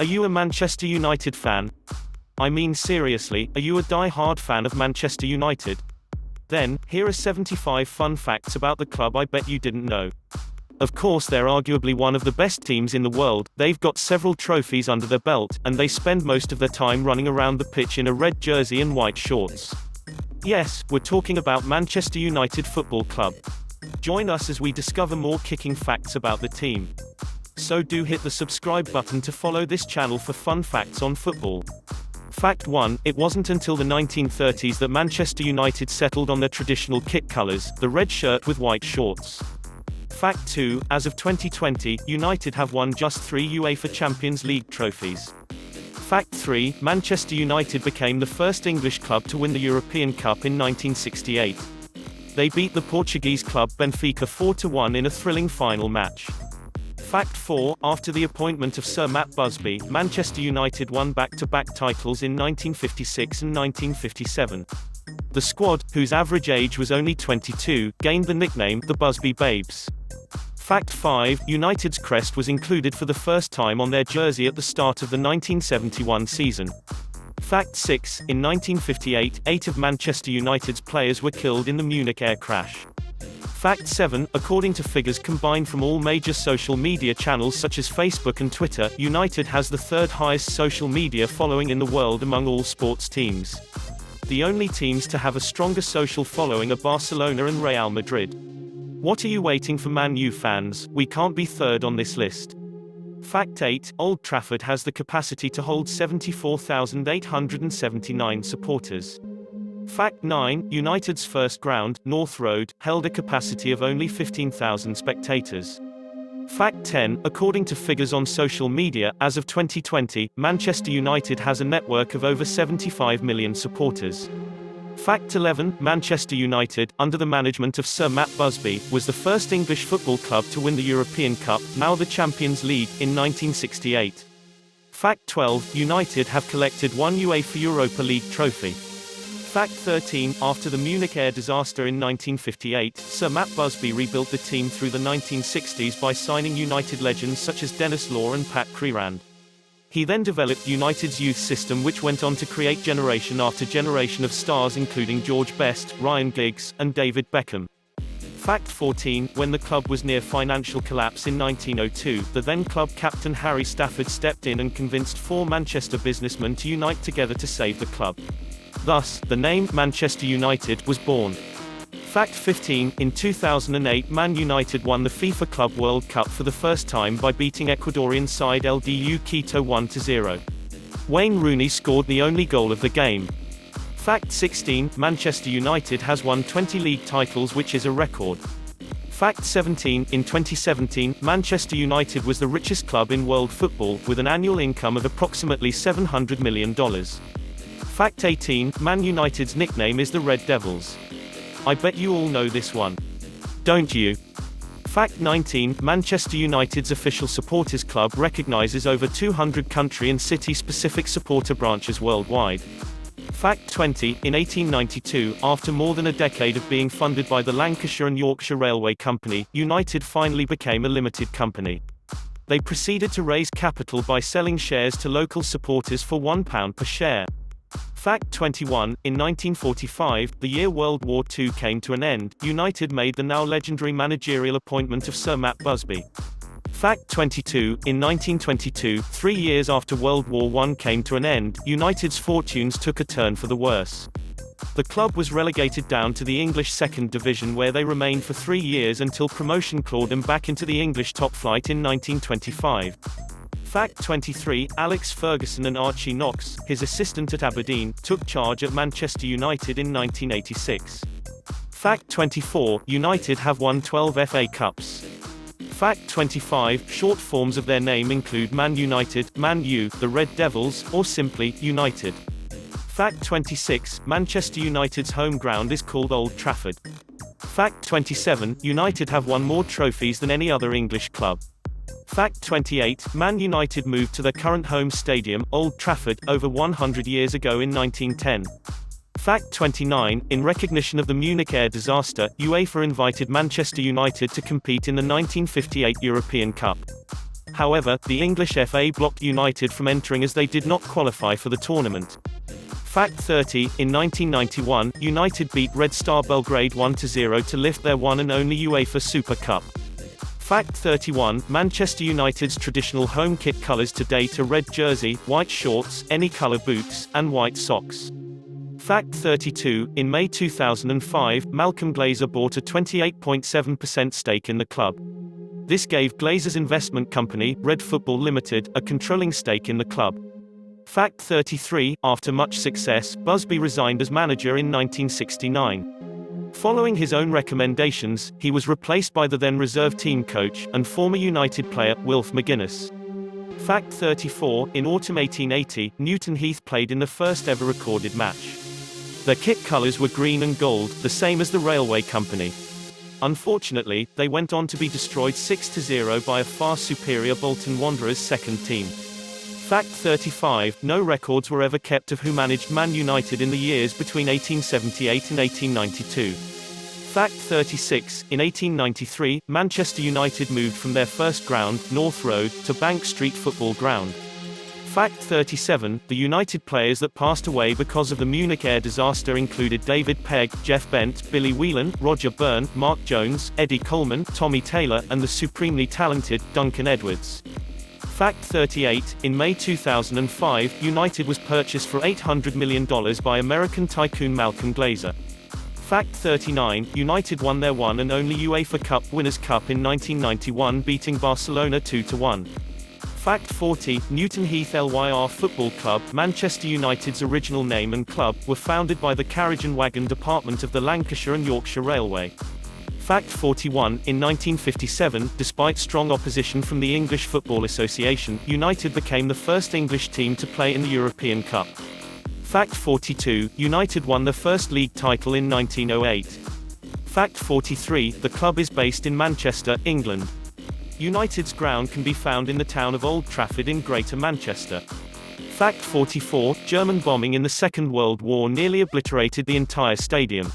Are you a Manchester United fan? I mean seriously, are you a die-hard fan of Manchester United? Then, here are 75 fun facts about the club I bet you didn't know. Of course, they're arguably one of the best teams in the world, they've got several trophies under their belt, and they spend most of their time running around the pitch in a red jersey and white shorts. Yes, we're talking about Manchester United Football Club. Join us as we discover more kicking facts about the team. So do hit the subscribe button to follow this channel for fun facts on football. Fact 1, it wasn't until the 1930s that Manchester United settled on their traditional kit colours, the red shirt with white shorts. Fact 2, as of 2020, United have won just 3 UEFA Champions League trophies. Fact 3, Manchester United became the first English club to win the European Cup in 1968. They beat the Portuguese club Benfica 4-1 in a thrilling final match. Fact 4, after the appointment of Sir Matt Busby, Manchester United won back-to-back titles in 1956 and 1957. The squad, whose average age was only 22, gained the nickname the Busby Babes. Fact 5, United's crest was included for the first time on their jersey at the start of the 1971 season. Fact 6, in 1958, 8 of Manchester United's players were killed in the Munich air crash. Fact 7, according to figures combined from all major social media channels such as Facebook and Twitter, United has the third highest social media following in the world among all sports teams. The only teams to have a stronger social following are Barcelona and Real Madrid. What are you waiting for, Man U fans? We can't be third on this list. Fact 8, Old Trafford has the capacity to hold 74,879 supporters. Fact 9, United's first ground, North Road, held a capacity of only 15,000 spectators. Fact 10, according to figures on social media, as of 2020, Manchester United has a network of over 75 million supporters. Fact 11, Manchester United, under the management of Sir Matt Busby, was the first English football club to win the European Cup, now the Champions League, in 1968. Fact 12, United have collected 1 UEFA Europa League trophy. Fact 13, after the Munich air disaster in 1958, Sir Matt Busby rebuilt the team through the 1960s by signing United legends such as Denis Law and Pat Crerand. He then developed United's youth system, which went on to create generation after generation of stars including George Best, Ryan Giggs, and David Beckham. Fact 14, when the club was near financial collapse in 1902, the then club captain Harry Stafford stepped in and convinced 4 Manchester businessmen to unite together to save the club. Thus, the name Manchester United was born. Fact 15, in 2008 Man United won the FIFA Club World Cup for the first time by beating Ecuadorian side LDU Quito 1-0. Wayne Rooney scored the only goal of the game. Fact 16, Manchester United has won 20 league titles, which is a record. Fact 17, in 2017, Manchester United was the richest club in world football, with an annual income of approximately $700 million. Fact 18, Man United's nickname is the Red Devils. I bet you all know this one. Don't you? Fact 19, Manchester United's official supporters club recognizes over 200 country and city-specific supporter branches worldwide. Fact 20, in 1892, after more than a decade of being funded by the Lancashire and Yorkshire Railway Company, United finally became a limited company. They proceeded to raise capital by selling shares to local supporters for £1 per share. Fact 21, in 1945, the year World War II came to an end, United made the now legendary managerial appointment of Sir Matt Busby. Fact 22, in 1922, 3 years after World War I came to an end, United's fortunes took a turn for the worse. The club was relegated down to the English Second Division, where they remained for 3 years until promotion clawed them back into the English top flight in 1925. Fact 23, Alex Ferguson and Archie Knox, his assistant at Aberdeen, took charge at Manchester United in 1986. Fact 24, United have won 12 FA Cups. Fact 25, short forms of their name include Man United, Man U, the Red Devils, or simply, United. Fact 26, Manchester United's home ground is called Old Trafford. Fact 27, United have won more trophies than any other English club. Fact 28, Man United moved to their current home stadium, Old Trafford, over 100 years ago in 1910. Fact 29, in recognition of the Munich air disaster, UEFA invited Manchester United to compete in the 1958 European Cup. However, the English FA blocked United from entering as they did not qualify for the tournament. Fact 30, in 1991, United beat Red Star Belgrade 1-0 to lift their one and only UEFA Super Cup. Fact 31, Manchester United's traditional home kit colours to date are red jersey, white shorts, any colour boots, and white socks. Fact 32, in May 2005, Malcolm Glazer bought a 28.7% stake in the club. This gave Glazer's investment company, Red Football Limited, a controlling stake in the club. Fact 33, after much success, Busby resigned as manager in 1969. Following his own recommendations, he was replaced by the then reserve team coach, and former United player, Wilf McGuinness. Fact 34, in autumn 1880, Newton Heath played in the first ever recorded match. Their kit colours were green and gold, the same as the railway company. Unfortunately, they went on to be destroyed 6-0 by a far superior Bolton Wanderers second team. Fact 35, no records were ever kept of who managed Man United in the years between 1878 and 1892. Fact 36, in 1893, Manchester United moved from their first ground, North Road, to Bank Street Football Ground. Fact 37, the United players that passed away because of the Munich air disaster included David Pegg, Jeff Bent, Billy Whelan, Roger Byrne, Mark Jones, Eddie Coleman, Tommy Taylor, and the supremely talented Duncan Edwards. Fact 38, in May 2005, United was purchased for $800 million by American tycoon Malcolm Glazer. Fact 39, United won their one and only UEFA Cup Winners' Cup in 1991 beating Barcelona 2-1. Fact 40, Newton Heath LYR Football Club, Manchester United's original name and club, were founded by the carriage and wagon department of the Lancashire and Yorkshire Railway. Fact 41, in 1957, despite strong opposition from the English Football Association, United became the first English team to play in the European Cup. Fact 42, United won their first league title in 1908. Fact 43, the club is based in Manchester, England. United's ground can be found in the town of Old Trafford in Greater Manchester. Fact 44, German bombing in the Second World War nearly obliterated the entire stadium.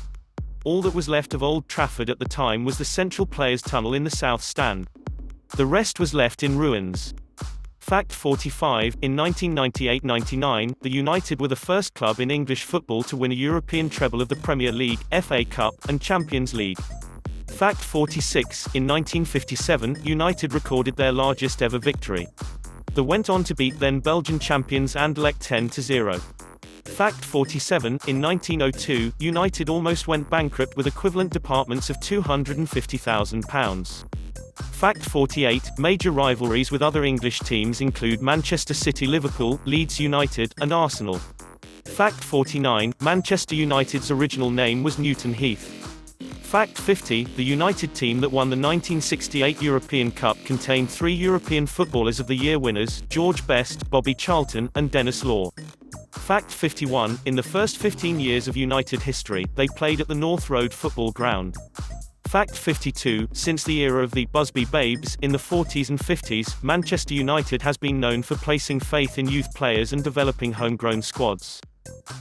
All that was left of Old Trafford at the time was the Central Players' Tunnel in the South Stand. The rest was left in ruins. Fact 45, in 1998-99, the United were the first club in English football to win a European treble of the Premier League, FA Cup, and Champions League. Fact 46, in 1957, United recorded their largest ever victory. They went on to beat then Belgian champions Anderlecht 10-0. Fact 47, in 1902, United almost went bankrupt with equivalent departments of £250,000. Fact 48, major rivalries with other English teams include Manchester City, Liverpool, Leeds United, and Arsenal. Fact 49, Manchester United's original name was Newton Heath. Fact 50, the United team that won the 1968 European Cup contained 3 European Footballers of the Year winners, George Best, Bobby Charlton, and Dennis Law. Fact 51, in the first 15 years of United history, they played at the North Road Football Ground. Fact 52, since the era of the Busby Babes, in the 40s and 50s, Manchester United has been known for placing faith in youth players and developing homegrown squads.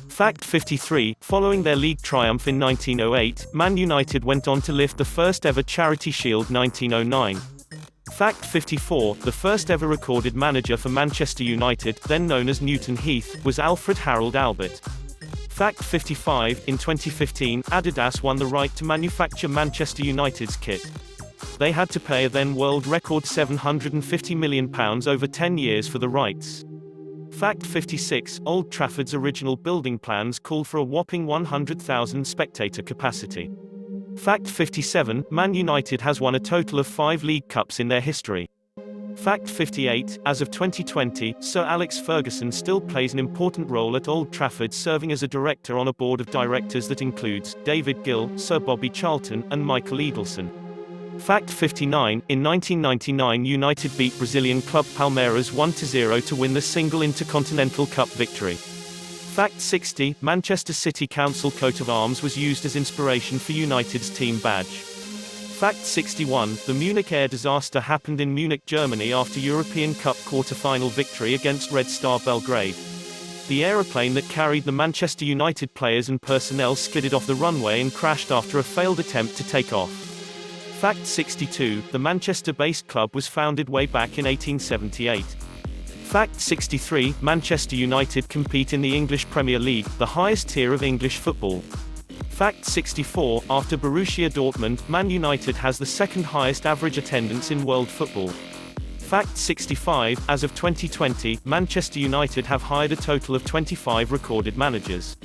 Fact 53, following their league triumph in 1908, Man United went on to lift the first ever Charity Shield 1909. Fact 54, the first ever recorded manager for Manchester United, then known as Newton Heath, was Alfred Harold Albert. Fact 55, in 2015, Adidas won the right to manufacture Manchester United's kit. They had to pay a then world record £750 million over 10 years for the rights. Fact 56, Old Trafford's original building plans called for a whopping 100,000 spectator capacity. Fact 57, Man United has won a total of 5 League Cups in their history. Fact 58, as of 2020, Sir Alex Ferguson still plays an important role at Old Trafford, serving as a director on a board of directors that includes David Gill, Sir Bobby Charlton, and Michael Eagleson. Fact 59, in 1999 United beat Brazilian club Palmeiras 1-0 to win the single Intercontinental Cup victory. Fact 60, Manchester City Council coat of arms was used as inspiration for United's team badge. Fact 61, the Munich air disaster happened in Munich, Germany after European Cup quarter-final victory against Red Star Belgrade. The aeroplane that carried the Manchester United players and personnel skidded off the runway and crashed after a failed attempt to take off. Fact 62, the Manchester-based club was founded way back in 1878. Fact 63, Manchester United compete in the English Premier League, the highest tier of English football. Fact 64, after Borussia Dortmund, Man United has the second highest average attendance in world football. Fact 65, as of 2020, Manchester United have hired a total of 25 recorded managers.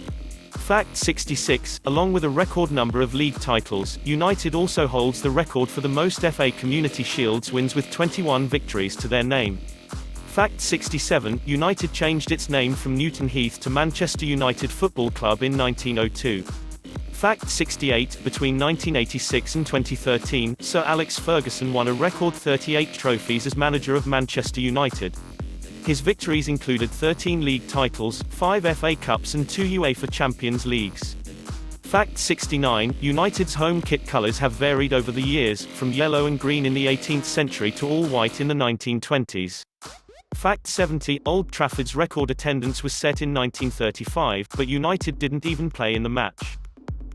Fact 66, along with a record number of league titles, United also holds the record for the most FA Community Shields wins with 21 victories to their name. Fact 67, United changed its name from Newton Heath to Manchester United Football Club in 1902. Fact 68, between 1986 and 2013, Sir Alex Ferguson won a record 38 trophies as manager of Manchester United. His victories included 13 league titles, 5 FA Cups and 2 UEFA Champions Leagues. Fact 69, United's home kit colours have varied over the years, from yellow and green in the 18th century to all white in the 1920s. Fact 70, Old Trafford's record attendance was set in 1935, but United didn't even play in the match.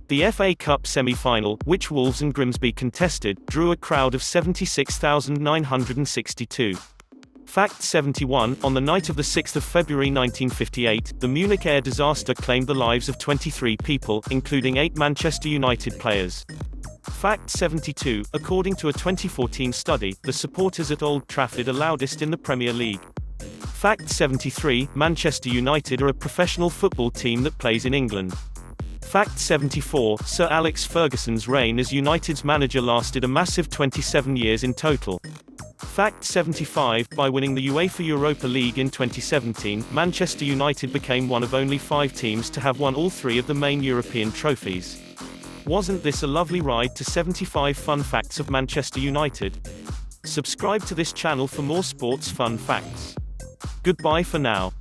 The FA Cup semi-final, which Wolves and Grimsby contested, drew a crowd of 76,962. Fact 71, on the night of 6 February 1958, the Munich air disaster claimed the lives of 23 people, including 8 Manchester United players. Fact 72, according to a 2014 study, the supporters at Old Trafford are loudest in the Premier League. Fact 73, Manchester United are a professional football team that plays in England. Fact 74, Sir Alex Ferguson's reign as United's manager lasted a massive 27 years in total. Fact 75, by winning the UEFA Europa League in 2017, Manchester United became one of only 5 teams to have won all 3 of the main European trophies. Wasn't this a lovely ride to 75 fun facts of Manchester United? Subscribe to this channel for more sports fun facts. Goodbye for now.